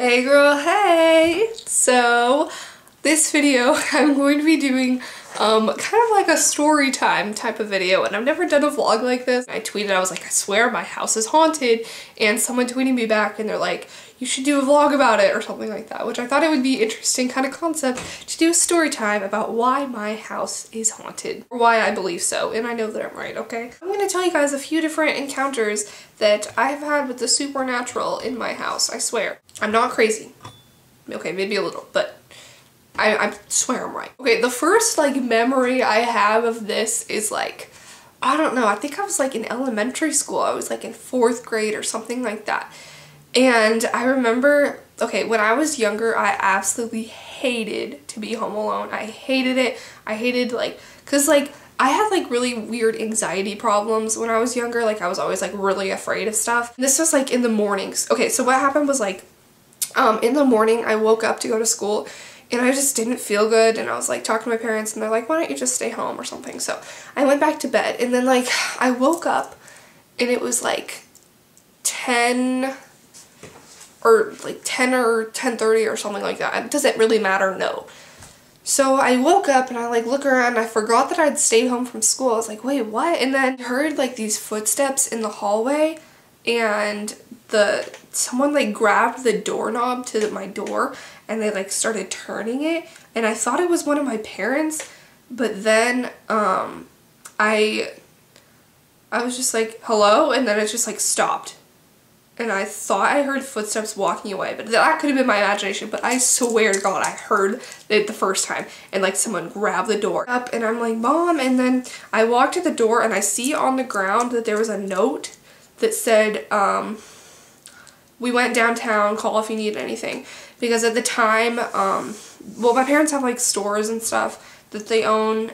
Hey girl, hey! So this video I'm going to be doing kind of like a story time type of video, and I've never done a vlog like this. I tweeted, I was like, I swear my house is haunted, and someone tweeted me back and they're like, you should do a vlog about it or something like that, which I thought it would be interesting kind of concept to do a story time about why my house is haunted, or why I believe so, and I know that I'm right, okay? I'm going to tell you guys a few different encounters that I've had with the supernatural in my house, I swear. I'm not crazy. Okay, maybe a little, but I swear I'm right. Okay, the first like memory I have of this is like, I don't know, I think I was like in elementary school. I was like in 4th grade or something like that. And I remember, okay, when I was younger, I absolutely hated to be home alone. I hated it. I hated like, cause like I had like really weird anxiety problems when I was younger. Like I was always like really afraid of stuff. And this was like in the mornings. Okay, so what happened was like, in the morning I woke up to go to school and I just didn't feel good, and I was like talking to my parents and they're like, why don't you just stay home or something? So I went back to bed, and then like I woke up and it was like 10 or 10:30 or something like that. It doesn't really matter, no. So I woke up and I like look around and I forgot that I'd stayed home from school. I was like, wait, what? And then I heard like these footsteps in the hallway, and someone like grabbed the doorknob to my door and they like started turning it, and I thought it was one of my parents, but then I was just like, hello, and then it just like stopped. And I thought I heard footsteps walking away, but that could have been my imagination, but I swear to God I heard it the first time, and like someone grabbed the door up, and I'm like, Mom, and then I walked to the door and I see on the ground that there was a note that said, we went downtown, call if you need anything. Because at the time, well, my parents have like stores and stuff that they own,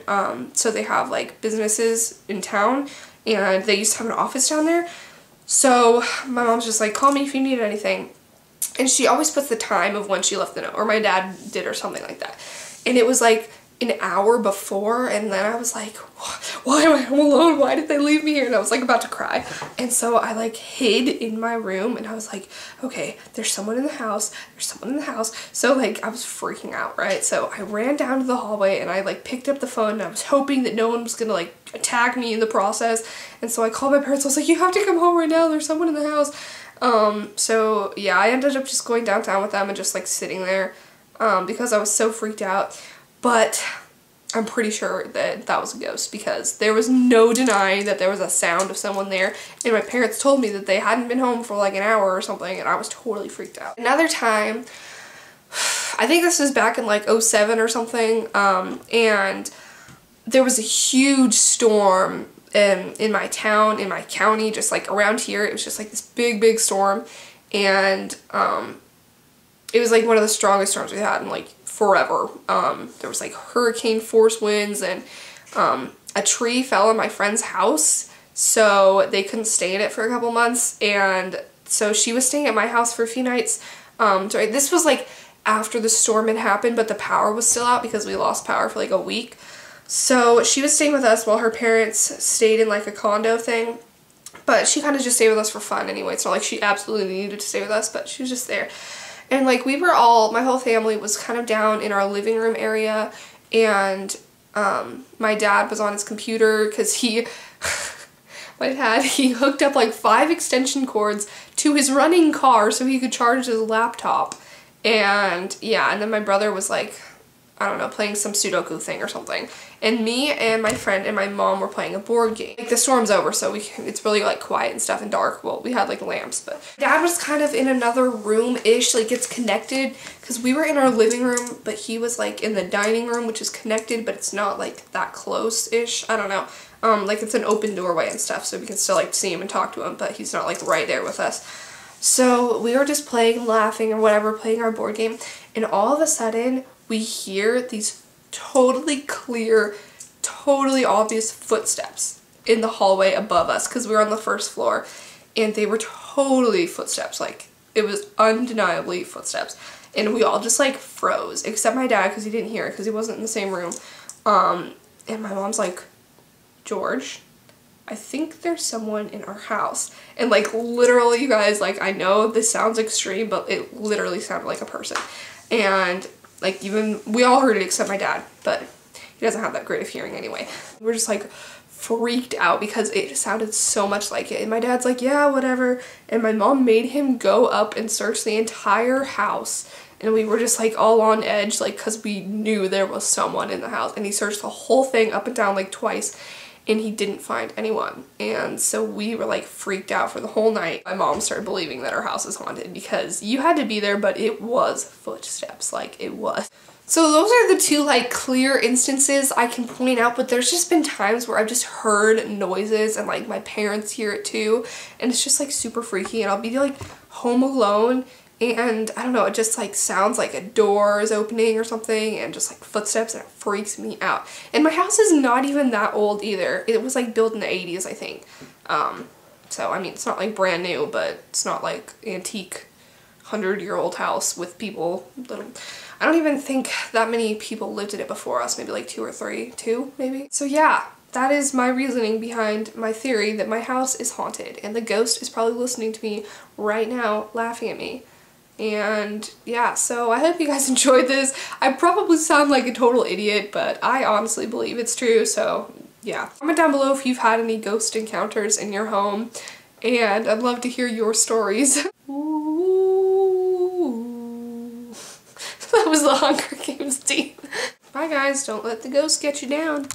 so they have like businesses in town, and they used to have an office down there. So my mom's just like, call me if you need anything. And she always puts the time of when she left the note, or my dad did, or something like that. And it was like an hour before, and then I was like, why am I home alone? Why did they leave me here? And I was like about to cry. And so I like hid in my room, and I was like, okay, there's someone in the house, there's someone in the house. So like I was freaking out, right? So I ran down to the hallway and I like picked up the phone, and I was hoping that no one was gonna like attack me in the process. And so I called my parents. I was like, you have to come home right now, there's someone in the house. So yeah, I ended up just going downtown with them and just like sitting there because I was so freaked out. But I'm pretty sure that that was a ghost, because there was no denying that there was a sound of someone there, and my parents told me that they hadn't been home for like an hour or something, and I was totally freaked out. Another time, I think this was back in like 07 or something, and there was a huge storm in my town, in my county, just like around here. It was just like this big storm, and it was like one of the strongest storms we had in like forever. There was like hurricane force winds, and a tree fell on my friend's house, so they couldn't stay in it for a couple months, and so she was staying at my house for a few nights. Sorry, this was like after the storm had happened, but the power was still out because we lost power for like a week. So she was staying with us while her parents stayed in like a condo thing, but she kind of just stayed with us for fun anyway. It's not like she absolutely needed to stay with us, but she was just there. And like we were all, my whole family was kind of down in our living room area, and my dad was on his computer because my dad, he hooked up like 5 extension cords to his running car so he could charge his laptop. And yeah, and then my brother was like, I don't know, playing some Sudoku thing or something. And me and my friend and my mom were playing a board game. Like the storm's over, so it's really like quiet and stuff and dark. Well, we had like lamps, but Dad was kind of in another room-ish, like it's connected, because we were in our living room, but he was like in the dining room, which is connected, but it's not like that close-ish. I don't know. Like it's an open doorway and stuff, so we can still like see him and talk to him, but he's not like right there with us. So we were just playing, laughing or whatever, playing our board game, and all of a sudden we hear these totally clear, totally obvious footsteps in the hallway above us, because we were on the 1st floor, and they were totally footsteps. Like it was undeniably footsteps, and we all just like froze, except my dad, because he didn't hear it because he wasn't in the same room. And my mom's like, George, I think there's someone in our house. And like literally, you guys, like I know this sounds extreme, but it literally sounded like a person. And like even, we all heard it except my dad, but he doesn't have that great of hearing anyway. We're just like freaked out because it sounded so much like it. And my dad's like, yeah, whatever. And my mom made him go up and search the entire house. And we were just like all on edge, like, cause we knew there was someone in the house. And he searched the whole thing up and down like twice, and he didn't find anyone. And so we were like freaked out for the whole night. My mom started believing that our house is haunted because you had to be there, but it was footsteps, like it was. So those are the two like clear instances I can point out, but there's just been times where I've just heard noises and like my parents hear it too, and it's just like super freaky. And I'll be like home alone and I don't know, it just like sounds like a door is opening or something, and just like footsteps, and it freaks me out. And my house is not even that old either. It was like built in the 80s, I think. So I mean, it's not like brand new, but it's not like antique 100-year-old house with people little. I don't even think that many people lived in it before us, maybe like 2 or 3, 2 maybe. So yeah, that is my reasoning behind my theory that my house is haunted, and the ghost is probably listening to me right now laughing at me. And yeah, so I hope you guys enjoyed this. I probably sound like a total idiot, but I honestly believe it's true, so yeah. Comment down below if you've had any ghost encounters in your home, and I'd love to hear your stories. Ooh. That was the Hunger Games team. Bye guys, don't let the ghost get you down.